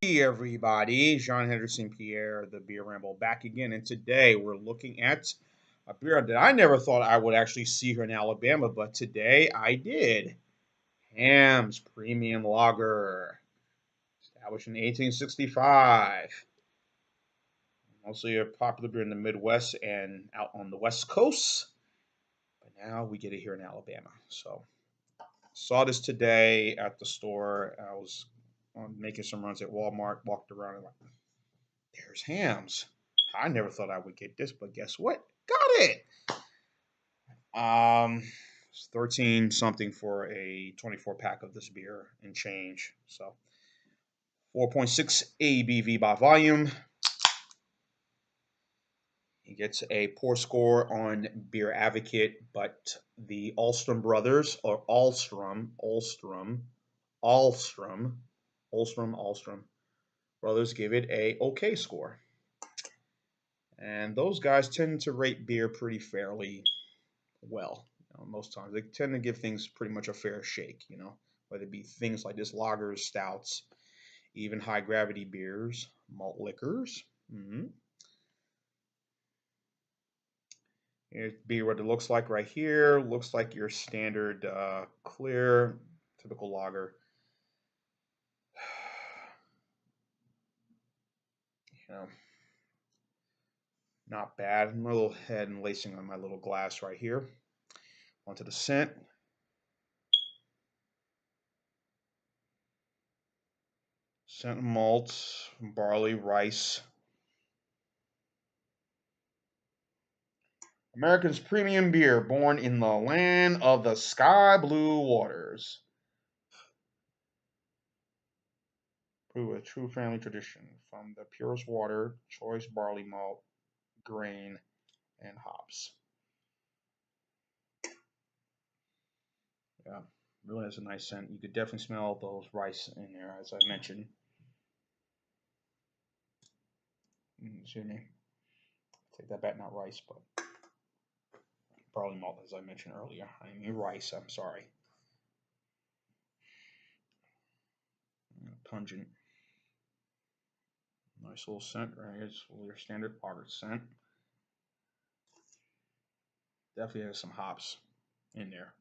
Hey everybody, Jean Henderson Pierre, the Beer Ramble, back again, and today we're looking at a beer that I never thought I would actually see here in Alabama, but today I did. Hamm's Premium Lager, established in 1865. Mostly a popular beer in the Midwest and out on the West Coast, but now we get it here in Alabama. So saw this today at the store. I was making some runs at Walmart, walked around and like, there's Hamm's. I never thought I would get this, but guess what? Got it. It's 13 something for a 24 pack of this beer and change. So 4.6 ABV by volume. He gets a poor score on Beer Advocate, but the Alstrom brothers, or Alstrom brothers give it a okay score. And those guys tend to rate beer pretty fairly well. Most times they tend to give things pretty much a fair shake, whether it be things like this, lagers, stouts, even high gravity beers, malt liquors. Here's beer what it looks like right here. Looks like your standard clear, typical lager. Not bad. I'm a little head and lacing on my little glass right here. Onto the scent. Scent malt, barley, rice. America's premium beer, born in the land of the sky blue waters. Brewed, a true family tradition, from the purest water, choice barley malt, grain, and hops. Yeah, really has a nice scent. You could definitely smell those rice in there, as I mentioned. Excuse me. Take that back, not rice, but barley malt, as I mentioned earlier. I mean rice, I'm sorry. Pungent. Nice little scent right here. It's your standard lager scent. Definitely has some hops in there.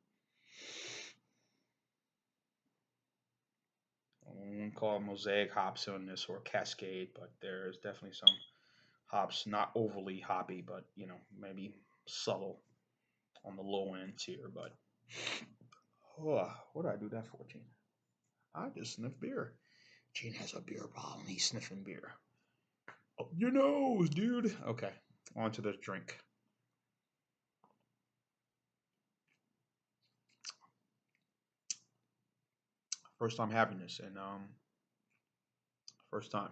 I wouldn't call it mosaic hops on this or cascade, but there's definitely some hops, not overly hoppy, but maybe subtle on the low end here. But what did I do that for, Gene? I just sniffed beer. Gene has a beer problem. He's sniffing beer. Up your nose, dude. Okay, on to the drink. First time having this, and first time.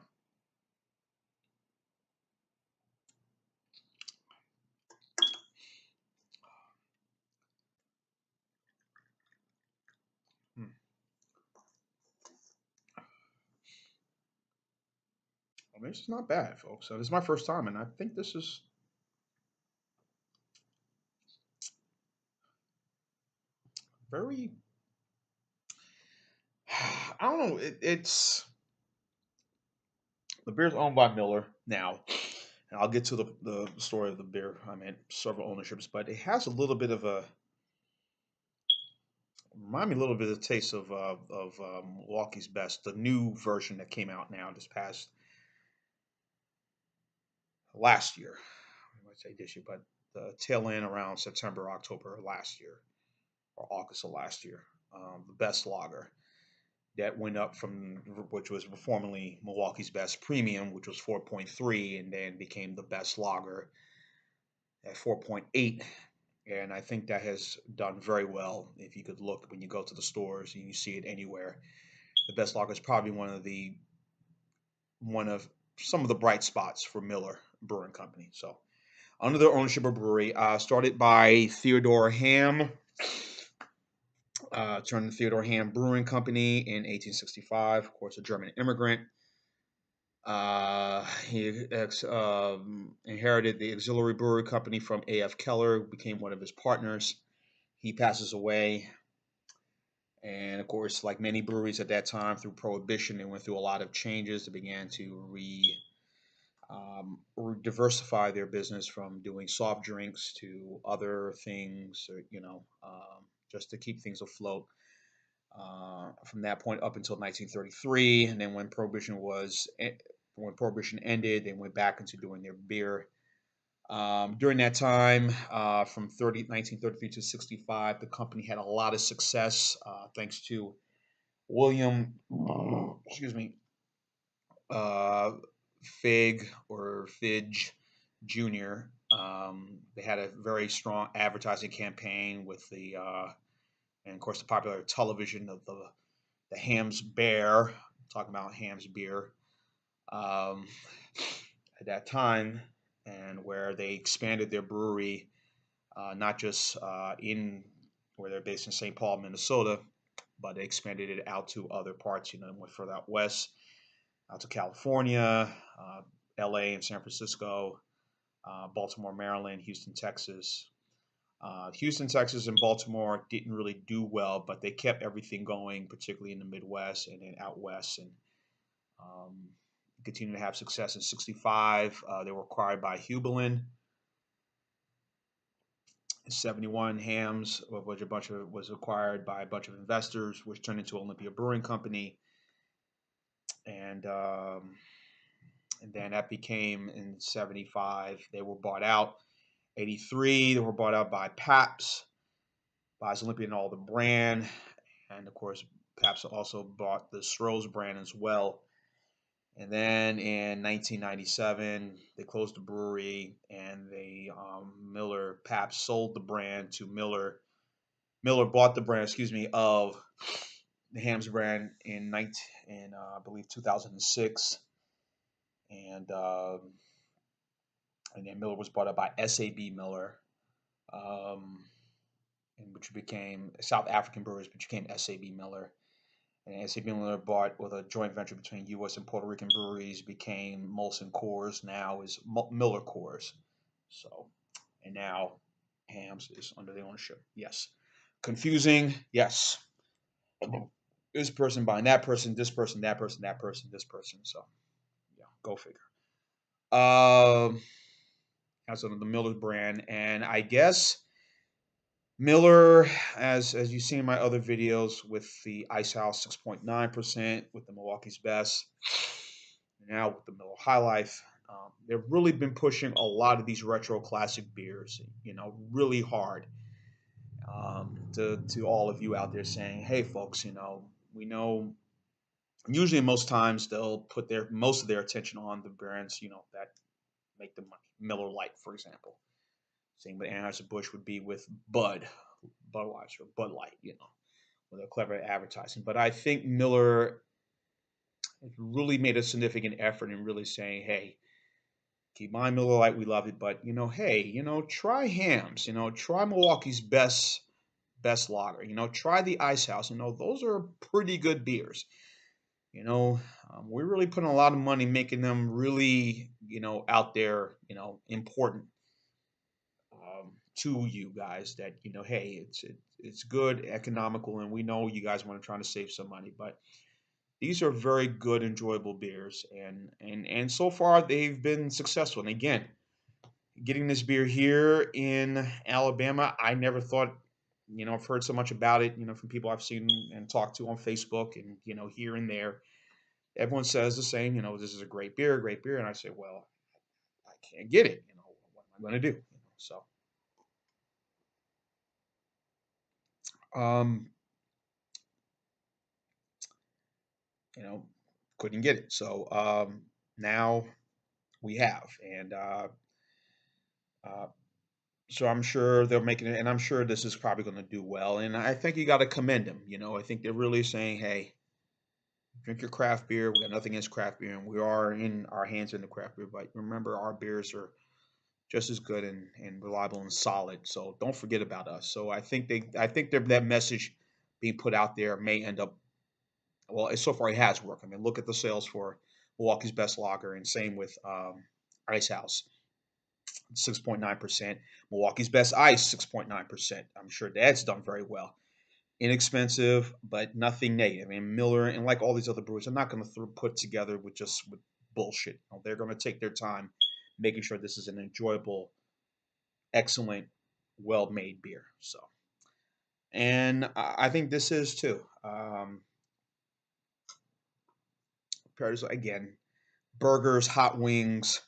I mean, this is not bad, folks. So this is my first time, and I think this is very. I don't know. It's the beer's owned by Miller now, and I'll get to the story of the beer. I mean, several ownerships, but it has a little bit of a remind me a little bit of the taste of Milwaukee's Best, the new version that came out now this past last year. I might say this year, but the tail end around September, October of last year, or August of last year. The Best Lager that went up from which was formerly Milwaukee's Best Premium, which was 4.3, and then became the Best Lager at 4.8. And I think that has done very well. If you could look when you go to the stores and you see it anywhere, the Best Lager is probably one of some of the bright spots for Miller Brewing Company. So under the ownership of brewery, started by Theodore Hamm. Turned the Theodore Hamm Brewing Company in 1865. Of course, a German immigrant. He inherited the auxiliary brewery company from A.F. Keller, became one of his partners. He passes away, And of course, like many breweries at that time, through Prohibition, they went through a lot of changes. They began to diversify their business from doing soft drinks to other things, just to keep things afloat. From that point up until 1933, and then when Prohibition ended, they went back into doing their beer. During that time, from 1933 to 65, the company had a lot of success thanks to William, excuse me, uh, Fidge Jr. They had a very strong advertising campaign with and of course, the popular television of the Hamm's Bear, talking about Hamm's beer, um, at that time, and where they expanded their brewery, not just in where they're based in St. Paul, Minnesota, but they expanded it out to other parts. Went further out west, out to California, L.A. and San Francisco, Baltimore, Maryland, Houston, Texas. Houston, Texas, and Baltimore didn't really do well, but they kept everything going, particularly in the Midwest and then out west, and um, continued to have success. In '65, they were acquired by Hubelin. In '71, Hamm's, which was acquired by a bunch of investors, which turned into Olympia Brewing Company, and and then that became in '75 they were bought out. '83 they were bought out by Pabst, buys Olympia and all the brand, and of course Pabst also bought the Stroh's brand as well. And then in 1997 they closed the brewery, and they Miller Pabst sold the brand to Miller. Miller bought the brand, excuse me, of the Hamm's brand in I believe 2006, and and then Miller was bought up by SAB Miller, um, and which became South African Brewers, which became SAB Miller. And SAB Miller bought with a joint venture between U.S. and Puerto Rican breweries, became Molson Coors. Now is Miller Coors. So, and now Hamm's is under the ownership. Yes, confusing. Yes, this person buying that person, this person, that person, that person, this person. So, yeah, go figure. Um, as under the Miller brand, and I guess Miller, as you see in my other videos, with the Ice House 6.9%, with the Milwaukee's Best, now with the Miller High Life, they've really been pushing a lot of these retro classic beers, really hard. To all of you out there saying, hey, folks, we know. Usually, most times they'll put their most of their attention on the brands, that make the money. Miller Lite, for example. Same with Anheuser-Busch would be with Budweiser, Bud Light, with a clever advertising. But I think Miller has really made a significant effort in really saying, hey, keep my Miller Lite, we love it, but hey, try Hamm's, try Milwaukee's best lager, try the Ice House, those are pretty good beers. We're really putting a lot of money making them really, out there, important to you guys, that hey, it's good, economical, and we know you guys want to try to save some money, but these are very good, enjoyable beers, and so far they've been successful. And again, getting this beer here in Alabama, I never thought. I've heard so much about it, from people I've seen and talked to on Facebook, and here and there. Everyone says the same. This is a great beer, and I say, well, I can't get it. What am I going to do? So. Um, you know, couldn't get it. So now we have, and uh, so I'm sure they're making it, and I'm sure this is probably going to do well. And I think you got to commend them. I think they're really saying, hey, drink your craft beer. We got nothing against craft beer, and we are in our hands in the craft beer. But remember, our beers are just as good and reliable and solid. So don't forget about us. So I think that message being put out there may end up, well, so far it has worked. I mean, look at the sales for Milwaukee's Best Lager, and same with Ice House, 6.9%. Milwaukee's Best Ice, 6.9%. I'm sure that's done very well inexpensive, but nothing negative. I mean, Miller and like all these other brewers, they're not going to put together with bullshit. You know, they're going to take their time making sure this is an enjoyable, excellent, well-made beer. So, and I think this is too. Pairs again, burgers, hot wings,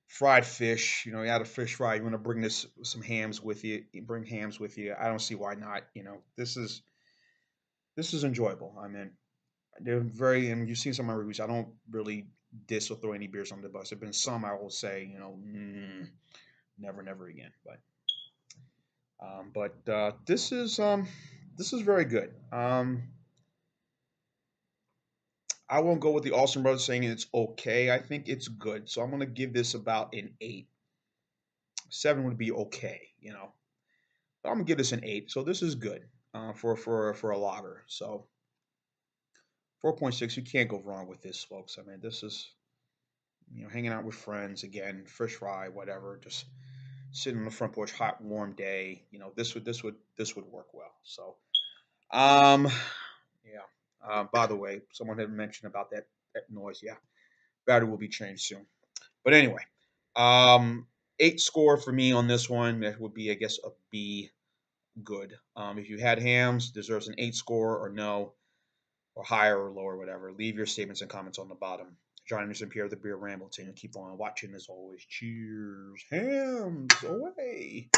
fried fish. You know, you had a fish fry. You want to bring this some hams with you. You bring hams with you. I don't see why not. You know, this is enjoyable. I mean, they're very, and you've seen some of my reviews. I don't really diss or throw any beers on the bus. There've been some I will say, you know, never, never again. But this is very good. I won't go with the Austin Brothers saying it's okay. I think it's good. So I'm gonna give this about an 8. 7 would be okay, you know. But I'm gonna give this an 8. So this is good for a lager. So 4.6, you can't go wrong with this, folks. I mean, this is, you know, hanging out with friends again, fish fry, whatever, just sitting on the front porch, hot, warm day. You know, this would work well. So, um, yeah. By the way, someone had mentioned about that noise. Yeah, battery will be changed soon. But anyway, um, 8 score for me on this one. That would be, I guess, a B. Good. If you had hams, deserves an 8 score or no, or higher or lower, whatever. Leave your statements and comments on the bottom. John Anderson, Pierre the Beer Ramble, and keep on watching as always. Cheers. Hams away.